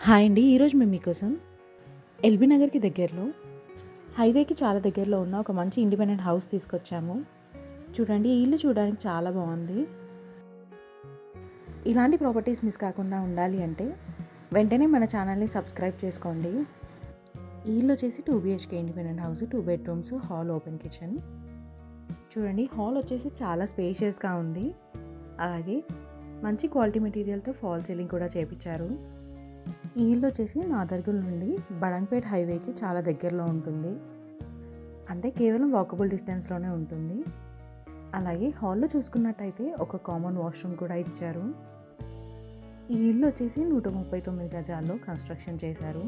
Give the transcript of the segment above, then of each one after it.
Hi అండి. ఈరోజు మేము మీకోసం ఎల్బీ నగర్కి దగ్గరలో హైవేకి చాలా దగ్గరలో ఉన్న ఒక మంచి ఇండిపెండెంట్ హౌస్ తీసుకొచ్చాము. చూడండి, ఈ ఇల్లు చూడడానికి చాలా బాగుంది. ఇలాంటి ప్రాపర్టీస్ మిస్ కాకుండా ఉండాలి అంటే వెంటనే మన ఛానల్ని సబ్స్క్రైబ్ చేసుకోండి. ఈ ఇల్లు వచ్చేసి 2 BHK independent house, 2 bedrooms, hall, open kitchen. చూడండి, హాల్ వచ్చేసి చాలా స్పేషియస్గా ఉంది. అలాగే మంచి క్వాలిటీ మెటీరియల్తో ఫాల్ సీలింగ్ కూడా చేపించారు. ఈ ఇల్లు వచ్చేసి నాదర్గుల్ నుండి బడంగ్పేట్ హైవేకి చాలా దగ్గరలో ఉంటుంది. అంటే కేవలం వాకబుల్ డిస్టెన్స్లోనే ఉంటుంది. అలాగే హాల్లో చూసుకున్నట్టయితే ఒక కామన్ వాష్రూమ్ కూడా ఇచ్చారు. ఈ ఇల్లు వచ్చేసి 139 గజాల్లో కన్స్ట్రక్షన్ చేశారు.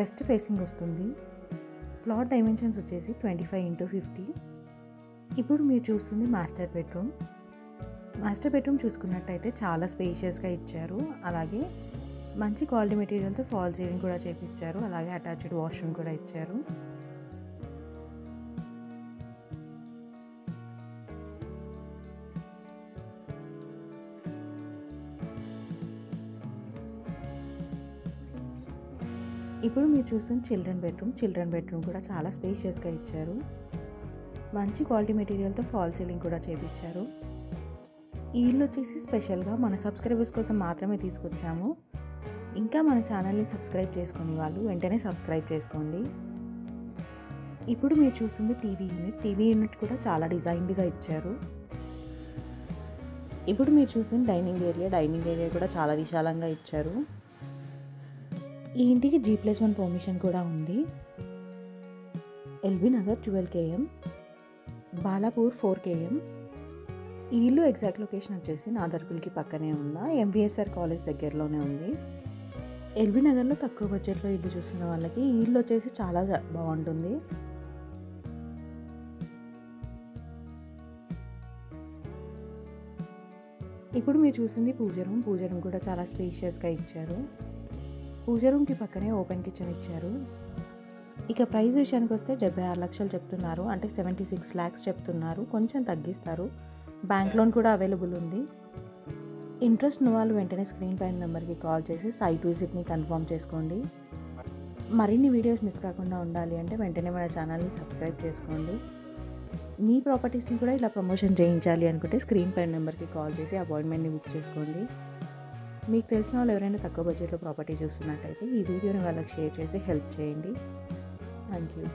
వెస్ట్ ఫేసింగ్ వస్తుంది. ప్లాట్ డైమెన్షన్స్ వచ్చేసి 25x50. ఇప్పుడు మీరు చూస్తుంది మాస్టర్ బెడ్రూమ్. మాస్టర్ బెడ్రూమ్ చూసుకున్నట్టయితే చాలా స్పేషియస్గా ఇచ్చారు. అలాగే మంచి క్వాలిటీ మెటీరియల్తో ఫాల్ సీలింగ్ కూడా చేపించారు. అలాగే అటాచ్డ్ వాష్రూమ్ కూడా ఇచ్చారు. ఇప్పుడు మీరు చూస్తున్న చిల్డ్రన్ బెడ్రూమ్ కూడా చాలా స్పేషియస్గా ఇచ్చారు. మంచి క్వాలిటీ మెటీరియల్తో ఫాల్ సీలింగ్ కూడా చేపించారు. ఈ ఇల్లు వచ్చేసి స్పెషల్గా మన సబ్స్క్రైబర్స్ కోసం మాత్రమే తీసుకొచ్చాము. ఇంకా మన ఛానల్ని సబ్స్క్రైబ్ చేసుకునే వాళ్ళు వెంటనే సబ్స్క్రైబ్ చేసుకోండి. ఇప్పుడు మీరు చూస్తుంది టీవీ యూనిట్ కూడా చాలా డిజైన్డ్గా ఇచ్చారు. ఇప్పుడు మీరు చూస్తుంది డైనింగ్ ఏరియా కూడా చాలా విశాలంగా ఇచ్చారు. ఈ ఇంటికి G+1 పర్మిషన్ కూడా ఉంది. LB Nagar 12 km, Balapur 4 km. ఈ ఇల్లు ఎగ్జాక్ట్ లొకేషన్ వచ్చేసి నాదర్గుల్కి పక్కనే ఉన్న MVSR కాలేజ్ దగ్గరలోనే ఉంది. ఎల్బీ నగర్లో తక్కువ బడ్జెట్లో ఇల్లు చూస్తున్న వాళ్ళకి ఈ ఇల్లు వచ్చేసి చాలా బాగుంటుంది. ఇప్పుడు మీరు చూసింది పూజ రూమ్ కూడా చాలా స్పేషియస్గా ఇచ్చారు. పూజ రూమ్కి పక్కనే ఓపెన్ కిచెన్ ఇచ్చారు. ఇక ప్రైస్ విషయానికి వస్తే 76 లక్షలు చెప్తున్నారు. అంటే 76 lakhs చెప్తున్నారు. కొంచెం తగ్గిస్తారు. బ్యాంక్ లోన్ కూడా అవైలబుల్ ఉంది. ఇంట్రెస్ట్ ఉన్న వాళ్ళు వెంటనే స్క్రీన్ పైన నెంబర్కి కాల్ చేసి సైట్ విజిట్ని కన్ఫర్మ్ చేసుకోండి. మరిన్ని వీడియోస్ మిస్ కాకుండా ఉండాలి అంటే వెంటనే మన ఛానల్ని సబ్స్క్రైబ్ చేసుకోండి. మీ ప్రాపర్టీస్ని కూడా ఇలా ప్రమోషన్ చేయించాలి అనుకుంటే స్క్రీన్ పైన నెంబర్కి కాల్ చేసి అపాయింట్మెంట్ని బుక్ చేసుకోండి. మీకు తెలిసిన వాళ్ళు ఎవరైనా తక్కువ బడ్జెట్లో ప్రాపర్టీ చూస్తున్నట్టయితే ఈ వీడియోని వాళ్ళకి షేర్ చేసి హెల్ప్ చేయండి. Thank you.